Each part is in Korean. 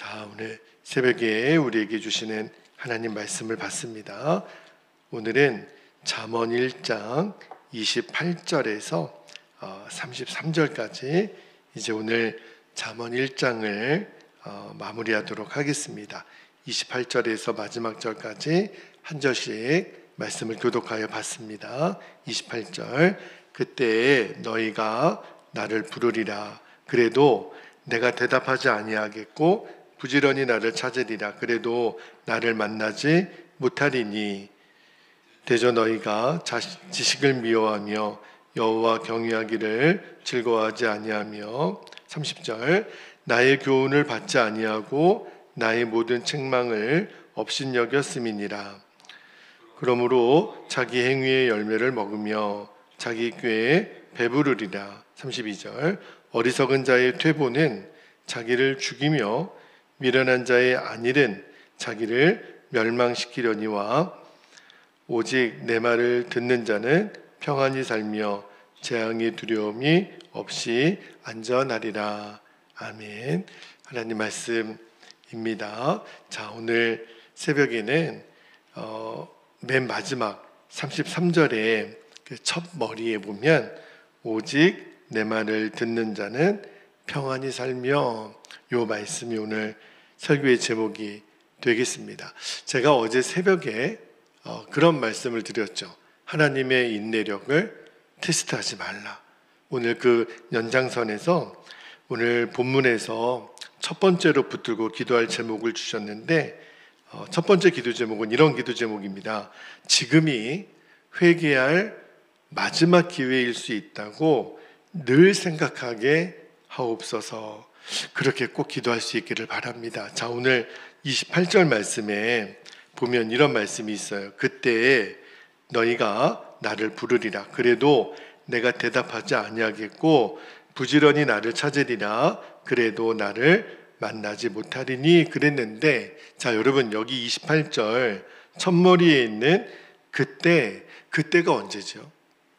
자, 오늘 새벽에 우리에게 주시는 하나님 말씀을 받습니다. 오늘은 잠언 1장 28절에서 33절까지 이제 오늘 잠언 1장을 마무리하도록 하겠습니다. 28절에서 마지막 절까지 한 절씩 말씀을 교독하여 봤습니다. 28절, 그때 너희가 나를 부르리라. 그래도 내가 대답하지 아니하겠고 부지런히 나를 찾으리라. 그래도 나를 만나지 못하리니 대저 너희가 지식을 미워하며 여호와 경외하기를 즐거워하지 아니하며 30절, 나의 교훈을 받지 아니하고 나의 모든 책망을 업신여겼음이니라. 그러므로 자기 행위의 열매를 먹으며 자기 꾀에 배부르리라. 32절, 어리석은 자의 퇴보는 자기를 죽이며 미련한 자의 안일은 자기를 멸망시키려니와 오직 내 말을 듣는 자는 평안히 살며 재앙의 두려움이 없이 안전하리라. 아멘. 하나님 말씀입니다. 자, 오늘 새벽에는 맨 마지막 33절에 그 첫 머리에 보면 오직 내 말을 듣는 자는 평안히 살며, 요 말씀이 오늘 설교의 제목이 되겠습니다. 제가 어제 새벽에 그런 말씀을 드렸죠. 하나님의 인내력을 테스트하지 말라. 오늘 그 연장선에서 오늘 본문에서 첫 번째로 붙들고 기도할 제목을 주셨는데, 첫 번째 기도 제목은 이런 기도 제목입니다. 지금이 회개할 마지막 기회일 수 있다고 늘 생각하게 하옵소서. 그렇게 꼭 기도할 수 있기를 바랍니다. 자, 오늘 28절 말씀에 보면 이런 말씀이 있어요. 그때 너희가 나를 부르리라. 그래도 내가 대답하지 아니하겠고 부지런히 나를 찾으리라. 그래도 나를 만나지 못하리니 그랬는데, 자, 여러분, 여기 28절 첫머리에 있는 그때가 언제죠?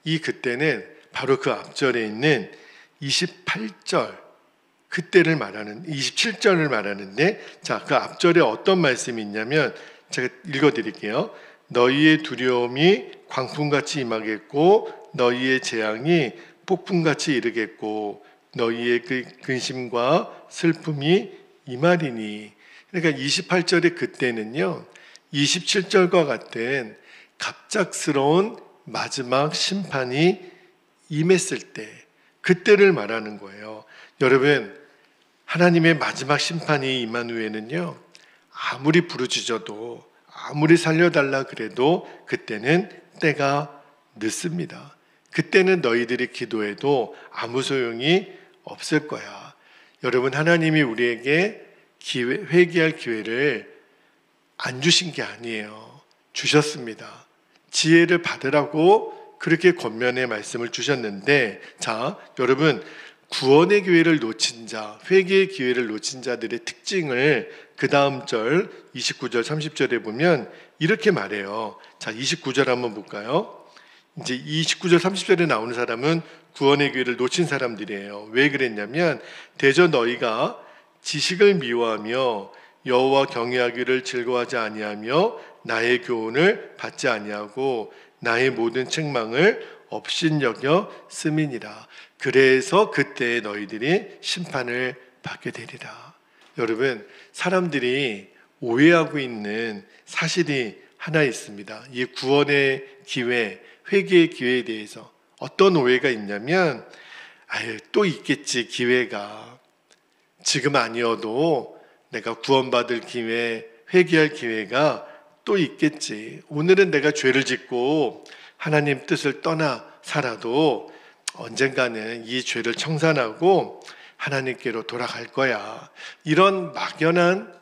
이 그때는 바로 그 앞절에 있는 28절, 그때를 말하는 27절을 말하는데, 자, 그 앞절에 어떤 말씀이 있냐면 제가 읽어드릴게요. 너희의 두려움이 광풍같이 임하겠고 너희의 재앙이 폭풍같이 이르겠고 너희의 그 근심과 슬픔이 임하리니. 그러니까 28절의 그때는요, 27절과 같은 갑작스러운 마지막 심판이 임했을 때, 그때를 말하는 거예요. 여러분, 하나님의 마지막 심판이 임한 후에는요, 아무리 부르짖어도 아무리 살려달라 그래도 그때는 때가 늦습니다. 그때는 너희들이 기도해도 아무 소용이 없을 거야. 여러분, 하나님이 우리에게 회개할 기회를 안 주신 게 아니에요. 주셨습니다. 지혜를 받으라고 그렇게 권면의 말씀을 주셨는데, 자, 여러분, 구원의 기회를 놓친 자, 회개의 기회를 놓친 자들의 특징을 그 다음 절 29절 30절에 보면 이렇게 말해요. 자, 29절 한번 볼까요? 이제 29절 30절에 나오는 사람은 구원의 기회를 놓친 사람들이에요. 왜 그랬냐면 대저 너희가 지식을 미워하며 여호와 경외하기를 즐거워하지 아니하며 나의 교훈을 받지 아니하고 나의 모든 책망을 업신여겨 씀이니라. 그래서 그때 너희들이 심판을 받게 되리라. 여러분, 사람들이 오해하고 있는 사실이 하나 있습니다. 이 구원의 기회, 회개의 기회에 대해서 어떤 오해가 있냐면, 또 있겠지, 기회가. 지금 아니어도 내가 구원받을 기회, 회개할 기회가 또 있겠지. 오늘은 내가 죄를 짓고 하나님 뜻을 떠나 살아도 언젠가는 이 죄를 청산하고 하나님께로 돌아갈 거야. 이런 막연한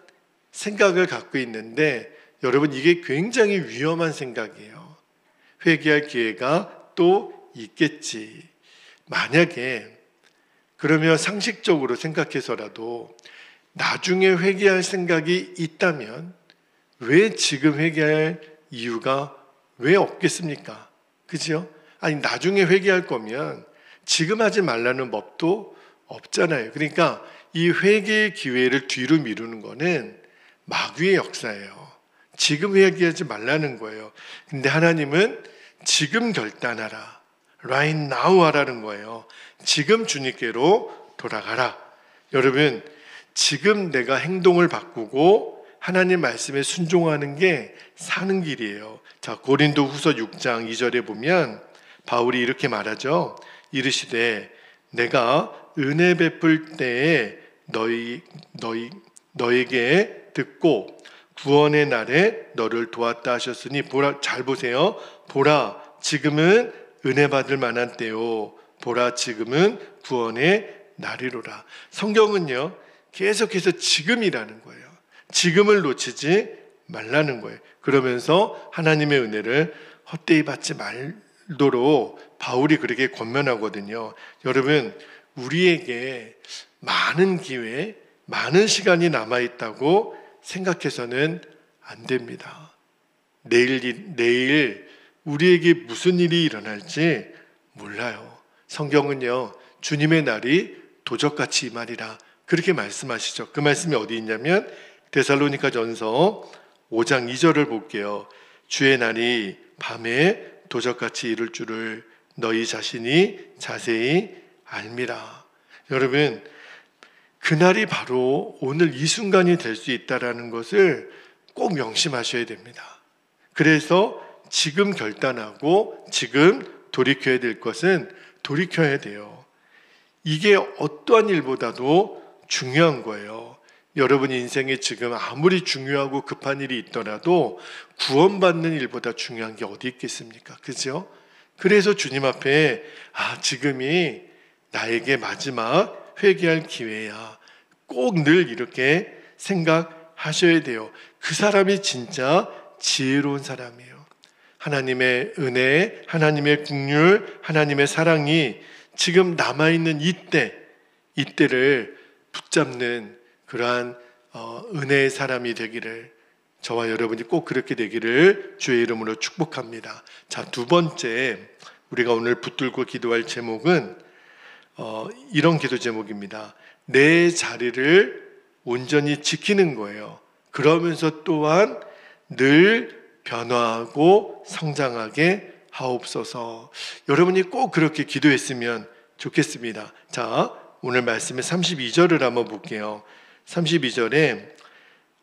생각을 갖고 있는데, 여러분, 이게 굉장히 위험한 생각이에요. 회개할 기회가 또 있겠지. 만약에 그러면 상식적으로 생각해서라도 나중에 회개할 생각이 있다면 왜 지금 회개할 이유가 왜 없겠습니까? 그죠? 아니, 나중에 회개할 거면 지금 하지 말라는 법도 없잖아요. 그러니까 이 회개의 기회를 뒤로 미루는 거는 마귀의 역사예요. 지금 회개하지 말라는 거예요. 근데 하나님은 지금 결단하라, right now 하라는 거예요. 지금 주님께로 돌아가라. 여러분, 지금 내가 행동을 바꾸고 하나님 말씀에 순종하는 게 사는 길이에요. 자, 고린도 후서 6장 2절에 보면 바울이 이렇게 말하죠. 이르시되 내가 은혜 베풀 때에 너에게 듣고 구원의 날에 너를 도왔다 하셨으니 보라, 잘 보세요. 보라, 지금은 은혜 받을 만한 때요. 보라, 지금은 구원의 날이로라. 성경은요, 계속해서 지금이라는 거예요. 지금을 놓치지 말라는 거예요. 그러면서 하나님의 은혜를 헛되이 받지 말도록 바울이 그렇게 권면하거든요. 여러분, 우리에게 많은 기회, 많은 시간이 남아있다고 생각해서는 안 됩니다. 내일 우리에게 무슨 일이 일어날지 몰라요. 성경은요, 주님의 날이 도적같이 임하리라 그렇게 말씀하시죠. 그 말씀이 어디 있냐면 데살로니가전서 5장 2절을 볼게요. 주의 날이 밤에 도적같이 이룰 줄을 너희 자신이 자세히 알미라. 여러분, 그날이 바로 오늘 이 순간이 될 수 있다는 것을 꼭 명심하셔야 됩니다. 그래서 지금 결단하고 지금 돌이켜야 될 것은 돌이켜야 돼요. 이게 어떠한 일보다도 중요한 거예요. 여러분 인생에 지금 아무리 중요하고 급한 일이 있더라도 구원받는 일보다 중요한 게 어디 있겠습니까? 그죠? 그래서 주님 앞에 지금이 나에게 마지막 회개할 기회야. 꼭 늘 이렇게 생각하셔야 돼요. 그 사람이 진짜 지혜로운 사람이에요. 하나님의 은혜, 하나님의 긍휼, 하나님의 사랑이 지금 남아있는 이때를 붙잡는 그러한 은혜의 사람이 되기를, 저와 여러분이 꼭 그렇게 되기를 주의 이름으로 축복합니다. 자, 두 번째 우리가 오늘 붙들고 기도할 제목은 이런 기도 제목입니다. 내 자리를 온전히 지키는 거예요. 그러면서 또한 늘 변화하고 성장하게 하옵소서. 여러분이 꼭 그렇게 기도했으면 좋겠습니다. 자, 오늘 말씀의 32절을 한번 볼게요. 32절에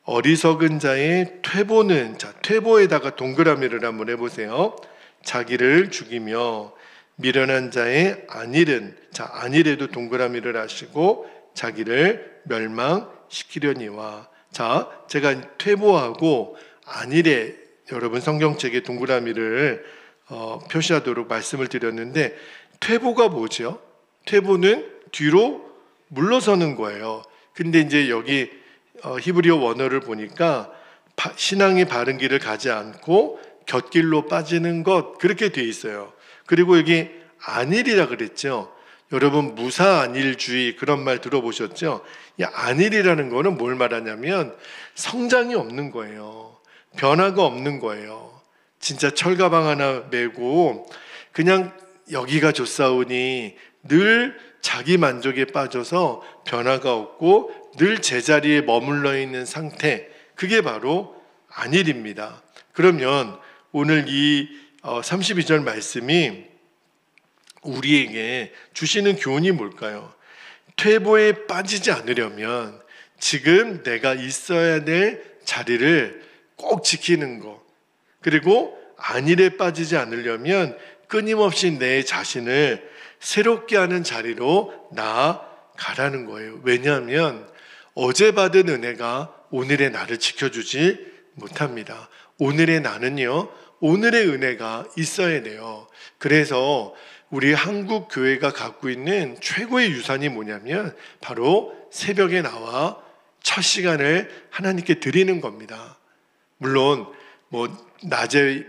어리석은 자의 퇴보는, 자, 퇴보에다가 동그라미를 한번 해보세요. 자기를 죽이며 미련한 자의 안일은, 자, 안일에도 동그라미를 하시고 자기를 멸망시키려니와. 자, 제가 퇴보하고 안일에 여러분 성경책에 동그라미를 표시하도록 말씀을 드렸는데, 퇴보가 뭐죠? 퇴보는 뒤로 물러서는 거예요. 근데 이제 여기 히브리어 원어를 보니까 신앙의 바른 길을 가지 않고 곁길로 빠지는 것, 그렇게 돼 있어요. 그리고 여기 안일이라 그랬죠. 여러분 무사안일주의 그런 말 들어보셨죠? 이 안일이라는 거는 뭘 말하냐면 성장이 없는 거예요. 변화가 없는 거예요. 진짜 철가방 하나 메고 그냥 여기가 좋사오니 늘 자기 만족에 빠져서 변화가 없고 늘 제자리에 머물러 있는 상태, 그게 바로 안일입니다. 그러면 오늘 이 32절 말씀이 우리에게 주시는 교훈이 뭘까요? 퇴보에 빠지지 않으려면 지금 내가 있어야 될 자리를 꼭 지키는 것, 그리고 안일에 빠지지 않으려면 끊임없이 내 자신을 새롭게 하는 자리로 나아가라는 거예요. 왜냐하면 어제 받은 은혜가 오늘의 나를 지켜주지 못합니다. 오늘의 나는요, 오늘의 은혜가 있어야 돼요. 그래서 우리 한국 교회가 갖고 있는 최고의 유산이 뭐냐면 바로 새벽에 나와 첫 시간을 하나님께 드리는 겁니다. 물론 낮에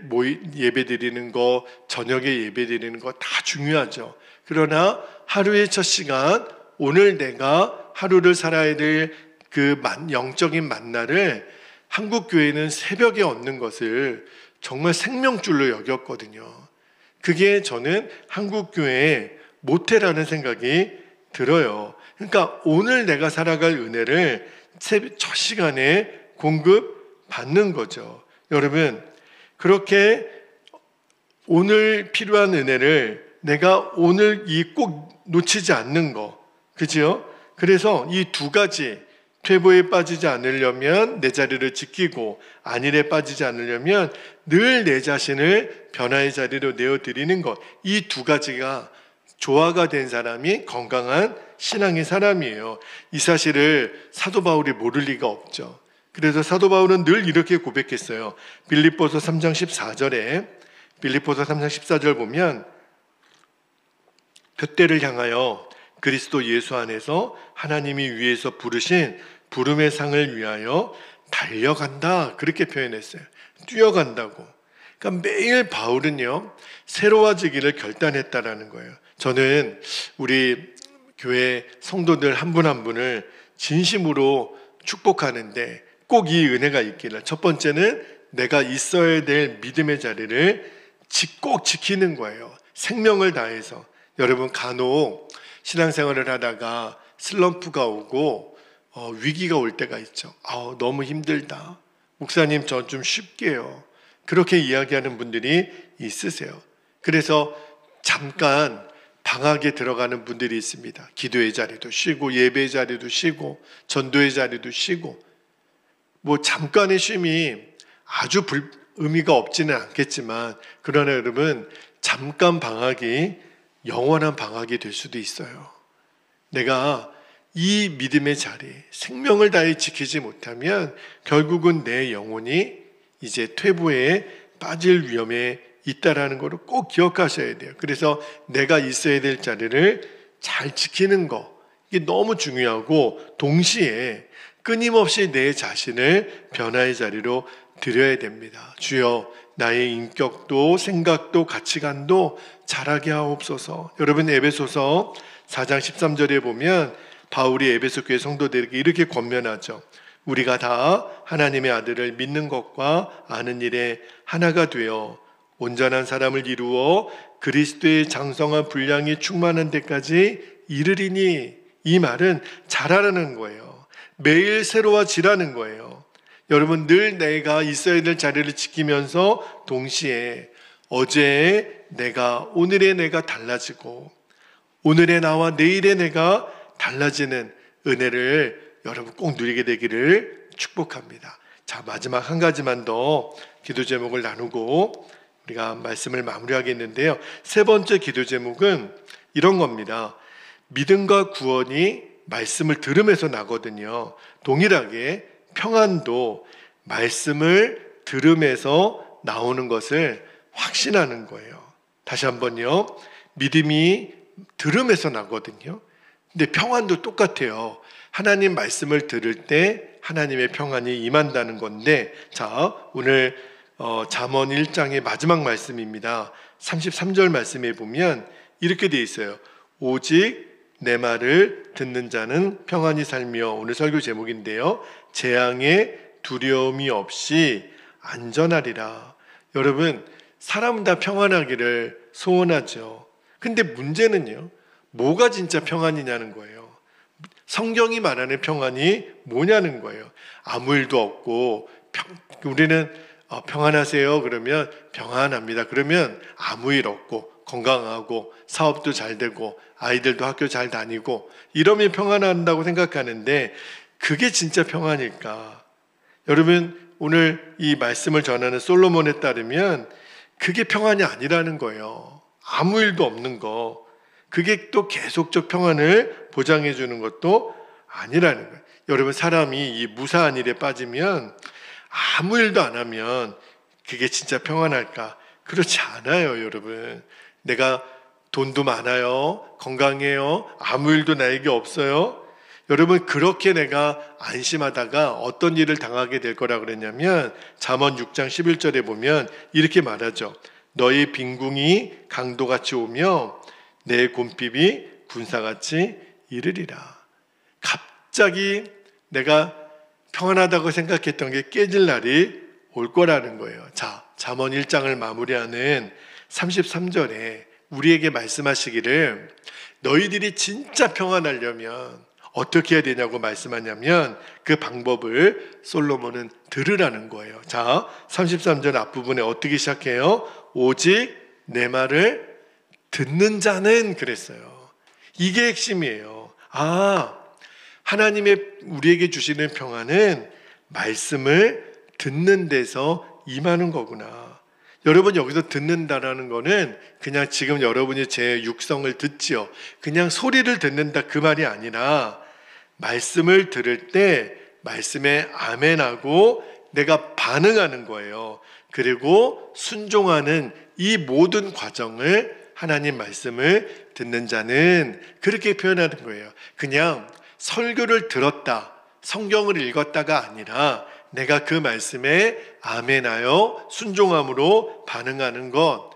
예배 드리는 거, 저녁에 예배 드리는 거 다 중요하죠. 그러나 하루의 첫 시간, 오늘 내가 하루를 살아야 될 그 영적인 만나를 한국 교회는 새벽에 얻는 것을 정말 생명줄로 여겼거든요. 그게 저는 한국 교회의 모태라는 생각이 들어요. 그러니까 오늘 내가 살아갈 은혜를 저 시간에 공급받는 거죠. 여러분, 그렇게 오늘 필요한 은혜를 내가 오늘 꼭 놓치지 않는 거, 그죠? 그래서 이 두 가지, 퇴보에 빠지지 않으려면 내 자리를 지키고 안일에 빠지지 않으려면 늘 내 자신을 변화의 자리로 내어드리는 것, 이 두 가지가 조화가 된 사람이 건강한 신앙의 사람이에요. 이 사실을 사도 바울이 모를 리가 없죠. 그래서 사도 바울은 늘 이렇게 고백했어요. 빌립보서 3장 14절에, 빌립보서 3장 14절 보면 표대를 향하여 그리스도 예수 안에서 하나님이 위에서 부르신 부름의 상을 위하여 달려간다, 그렇게 표현했어요. 뛰어간다고. 그러니까 매일 바울은요, 새로워지기를 결단했다라는 거예요. 저는 우리 교회 성도들 한 분 한 분을 진심으로 축복하는데 꼭 이 은혜가 있기를. 첫 번째는 내가 있어야 될 믿음의 자리를 꼭 지키는 거예요. 생명을 다해서. 여러분, 간혹 신앙생활을 하다가 슬럼프가 오고 위기가 올 때가 있죠. 너무 힘들다. 목사님, 저 좀 쉽게요. 그렇게 이야기하는 분들이 있으세요. 그래서 잠깐 방학에 들어가는 분들이 있습니다. 기도의 자리도 쉬고 예배의 자리도 쉬고 전도의 자리도 쉬고, 뭐 잠깐의 쉼이 아주 의미가 없지는 않겠지만, 그러나 여러분, 잠깐 방학이 영원한 방학이 될 수도 있어요. 내가 이 믿음의 자리, 생명을 다해 지키지 못하면 결국은 내 영혼이 이제 퇴보에 빠질 위험에 있다라는 것을 꼭 기억하셔야 돼요. 그래서 내가 있어야 될 자리를 잘 지키는 거, 이게 너무 중요하고, 동시에 끊임없이 내 자신을 변화의 자리로 드려야 됩니다. 주여, 나의 인격도 생각도 가치관도 자라게 하옵소서. 여러분, 에베소서 4장 13절에 보면 바울이 에베소 교회 성도들에게 이렇게 권면하죠. 우리가 다 하나님의 아들을 믿는 것과 아는 일에 하나가 되어 온전한 사람을 이루어 그리스도의 장성한 분량이 충만한 데까지 이르리니, 이 말은 자라라는 거예요. 매일 새로워지라는 거예요. 여러분, 늘 내가 있어야 될 자리를 지키면서 동시에 어제의 내가, 오늘의 내가 달라지고 오늘의 나와 내일의 내가 달라지는 은혜를 여러분 꼭 누리게 되기를 축복합니다. 자, 마지막 한 가지만 더 기도 제목을 나누고 우리가 말씀을 마무리하겠는데요. 세 번째 기도 제목은 이런 겁니다. 믿음과 구원이 말씀을 들으면서 나거든요. 동일하게 평안도 말씀을 들으면서 나오는 것을 확신하는 거예요. 다시 한번요. 믿음이 들으면서 나거든요. 근데 평안도 똑같아요. 하나님 말씀을 들을 때 하나님의 평안이 임한다는 건데, 자, 오늘 잠언 1장의 마지막 말씀입니다. 33절 말씀에 보면 이렇게 돼 있어요. 오직 내 말을 듣는 자는 평안히 살며, 오늘 설교 제목인데요, 재앙에 두려움이 없이 안전하리라. 여러분, 사람은 다 평안하기를 소원하죠. 근데 문제는요, 뭐가 진짜 평안이냐는 거예요. 성경이 말하는 평안이 뭐냐는 거예요. 아무 일도 없고 우리는 평안하세요 그러면 평안합니다. 그러면 아무 일 없고 건강하고 사업도 잘 되고 아이들도 학교 잘 다니고 이러면 평안한다고 생각하는데, 그게 진짜 평안일까? 여러분, 오늘 이 말씀을 전하는 솔로몬에 따르면 그게 평안이 아니라는 거예요. 아무 일도 없는 거, 그게 또 계속적 평안을 보장해 주는 것도 아니라는 거예요. 여러분, 사람이 이 무사한 일에 빠지면, 아무 일도 안 하면 그게 진짜 평안할까? 그렇지 않아요. 여러분, 내가 돈도 많아요, 건강해요, 아무 일도 나에게 없어요. 여러분, 그렇게 내가 안심하다가 어떤 일을 당하게 될 거라 그랬냐면, 잠언 6장 11절에 보면 이렇게 말하죠. 너의 빈궁이 강도같이 오며 내 곰핍이 군사같이 이르리라. 갑자기 내가 평안하다고 생각했던 게 깨질 날이 올 거라는 거예요. 자, 잠언 1장을 마무리하는 33절에 우리에게 말씀하시기를, 너희들이 진짜 평안하려면 어떻게 해야 되냐고 말씀하냐면 그 방법을 솔로몬은 들으라는 거예요. 자, 33절 앞부분에 어떻게 시작해요? 오직 내 말을 듣는 자는 그랬어요. 이게 핵심이에요. 하나님의 우리에게 주시는 평안은 말씀을 듣는 데서 임하는 거구나. 여러분, 여기서 듣는다라는 거는 그냥 지금 여러분이 제 육성을 듣지요. 그냥 소리를 듣는다 그 말이 아니라 말씀을 들을 때 말씀에 아멘하고 내가 반응하는 거예요. 그리고 순종하는 이 모든 과정을 하나님 말씀을 듣는 자는 그렇게 표현하는 거예요. 그냥 설교를 들었다, 성경을 읽었다가 아니라 내가 그 말씀에 아멘하여 순종함으로 반응하는 것,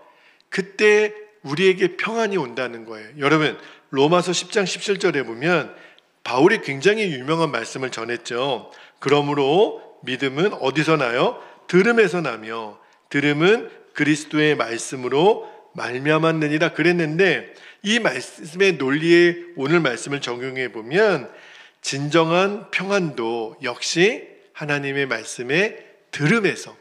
그때 우리에게 평안이 온다는 거예요. 여러분, 로마서 10장 17절에 보면 바울이 굉장히 유명한 말씀을 전했죠. 그러므로 믿음은 어디서 나요? 들음에서 나며 들음은 그리스도의 말씀으로 말미암았느니라 그랬는데, 이 말씀의 논리에 오늘 말씀을 적용해 보면 진정한 평안도 역시 하나님의 말씀에 들음에서,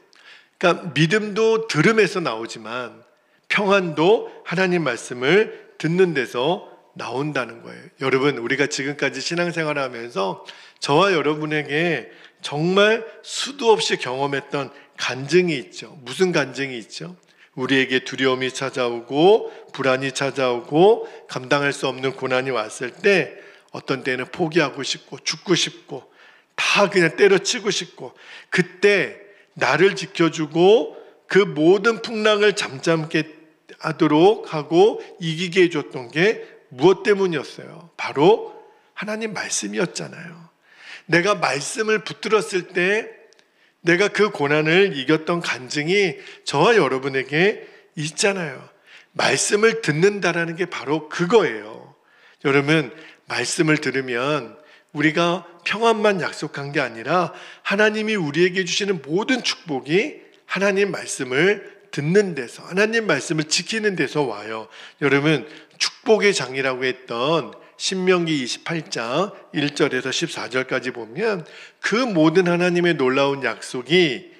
그러니까 믿음도 들음에서 나오지만 평안도 하나님 말씀을 듣는 데서 나온다는 거예요. 여러분, 우리가 지금까지 신앙생활을 하면서 저와 여러분에게 정말 수도 없이 경험했던 간증이 있죠. 무슨 간증이 있죠? 우리에게 두려움이 찾아오고 불안이 찾아오고 감당할 수 없는 고난이 왔을 때 어떤 때는 포기하고 싶고 죽고 싶고 다 그냥 때려치고 싶고, 그때 나를 지켜주고 그 모든 풍랑을 잠잠게 하도록 하고 이기게 해줬던 게 무엇 때문이었어요? 바로 하나님 말씀이었잖아요. 내가 말씀을 붙들었을 때 내가 그 고난을 이겼던 간증이 저와 여러분에게 있잖아요. 말씀을 듣는다라는 게 바로 그거예요. 여러분, 말씀을 들으면 우리가 평안만 약속한 게 아니라 하나님이 우리에게 주시는 모든 축복이 하나님 말씀을 듣는 데서, 하나님 말씀을 지키는 데서 와요. 여러분, 축복의 장이라고 했던 신명기 28장 1절에서 14절까지 보면 그 모든 하나님의 놀라운 약속이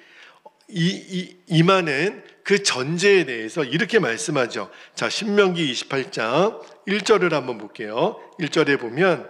임하는 그 전제에 대해서 이렇게 말씀하죠. 자, 신명기 28장 1절을 한번 볼게요. 1절에 보면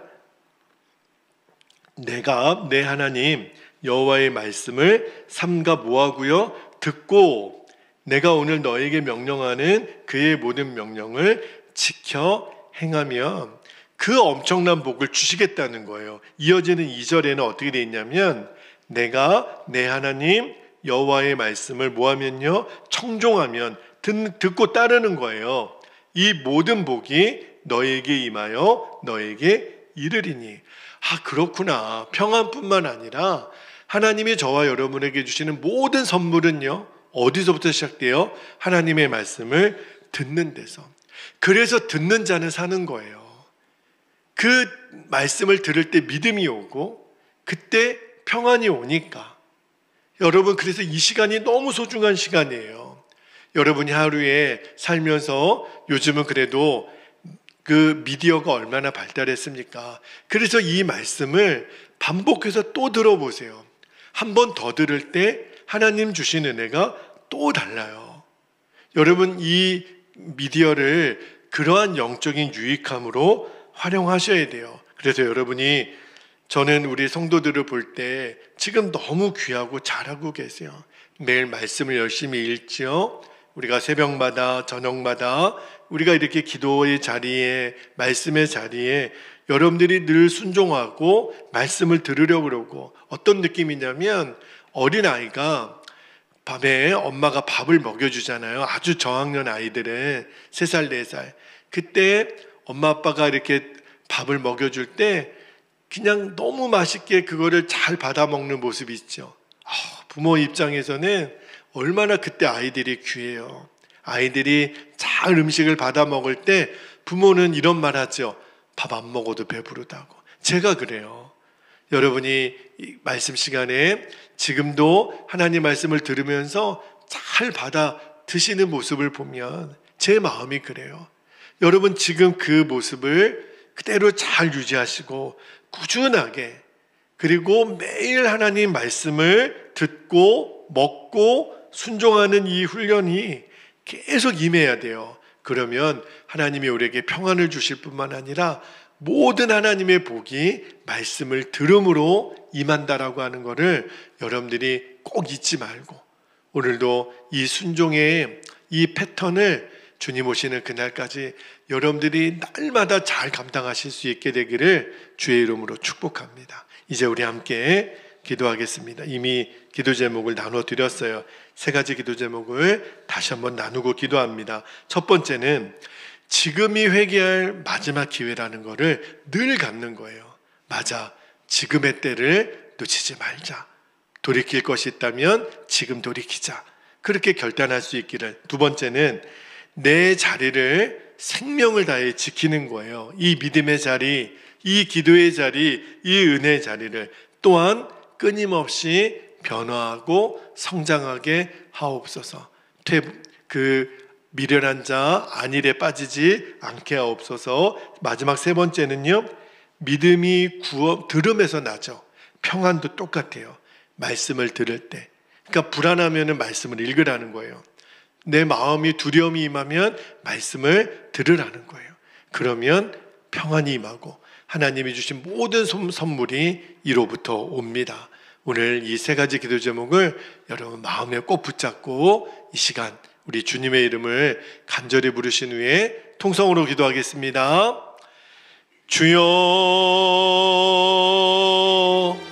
내가 내 하나님 여호와의 말씀을 삼가 모하고요 듣고 내가 오늘 너에게 명령하는 그의 모든 명령을 지켜 행하면 그 엄청난 복을 주시겠다는 거예요. 이어지는 2절에는 어떻게 되어 있냐면 내가 내 하나님 여호와의 말씀을 뭐하면요? 청종하면, 듣고 따르는 거예요. 이 모든 복이 너에게 임하여 너에게 이르리니. 그렇구나. 평안뿐만 아니라 하나님이 저와 여러분에게 주시는 모든 선물은요, 어디서부터 시작돼요? 하나님의 말씀을 듣는 데서. 그래서 듣는 자는 사는 거예요. 그 말씀을 들을 때 믿음이 오고 그때 평안이 오니까. 여러분, 그래서 이 시간이 너무 소중한 시간이에요. 여러분이 하루에 살면서 요즘은 그래도 그 미디어가 얼마나 발달했습니까? 그래서 이 말씀을 반복해서 또 들어보세요. 한 번 더 들을 때 하나님 주신 은혜가 또 달라요. 여러분, 이 미디어를 그러한 영적인 유익함으로 활용하셔야 돼요. 그래서 여러분이, 저는 우리 성도들을 볼 때 지금 너무 귀하고 잘하고 계세요. 매일 말씀을 열심히 읽지요. 우리가 새벽마다 저녁마다 우리가 이렇게 기도의 자리에, 말씀의 자리에 여러분들이 늘 순종하고 말씀을 들으려고 그러고, 어떤 느낌이냐면 어린아이가 밤에 엄마가 밥을 먹여주잖아요. 아주 저학년 아이들은 3살, 4살. 그때 엄마 아빠가 이렇게 밥을 먹여줄 때 그냥 너무 맛있게 그거를 잘 받아 먹는 모습이 있죠. 부모 입장에서는 얼마나 그때 아이들이 귀해요. 아이들이 잘 음식을 받아 먹을 때 부모는 이런 말 하죠. 밥 안 먹어도 배부르다고. 제가 그래요. 여러분이 이 말씀 시간에 지금도 하나님 말씀을 들으면서 잘 받아 드시는 모습을 보면 제 마음이 그래요. 여러분, 지금 그 모습을, 그대로 잘 유지하시고 꾸준하게, 그리고 매일 하나님 말씀을 듣고 먹고 순종하는 이 훈련이 계속 임해야 돼요. 그러면 하나님이 우리에게 평안을 주실 뿐만 아니라 모든 하나님의 복이 말씀을 들음으로 임한다라고 하는 것을 여러분들이 꼭 잊지 말고, 오늘도 이 순종의 이 패턴을 주님 오시는 그날까지 여러분들이 날마다 잘 감당하실 수 있게 되기를 주의 이름으로 축복합니다. 이제 우리 함께 기도하겠습니다. 이미 기도 제목을 나눠 드렸어요. 세 가지 기도 제목을 다시 한번 나누고 기도합니다. 첫 번째는 지금이 회개할 마지막 기회라는 것을 늘 갖는 거예요. 맞아, 지금의 때를 놓치지 말자. 돌이킬 것이 있다면 지금 돌이키자. 그렇게 결단할 수 있기를. 두 번째는 내 자리를 생명을 다해 지키는 거예요. 이 믿음의 자리, 이 기도의 자리, 이 은혜의 자리를 또한 끊임없이 변화하고 성장하게 하옵소서. 미련한 자 안일에 빠지지 않게 하옵소서. 마지막 세 번째는요, 믿음이 들음에서 나죠. 평안도 똑같아요. 말씀을 들을 때, 그러니까 불안하면 말씀을 읽으라는 거예요. 내 마음이 두려움이 임하면 말씀을 들으라는 거예요. 그러면 평안이 임하고 하나님이 주신 모든 선물이 이로부터 옵니다. 오늘 이 세 가지 기도 제목을 여러분 마음에 꼭 붙잡고 이 시간 우리 주님의 이름을 간절히 부르신 후에 통성으로 기도하겠습니다. 주여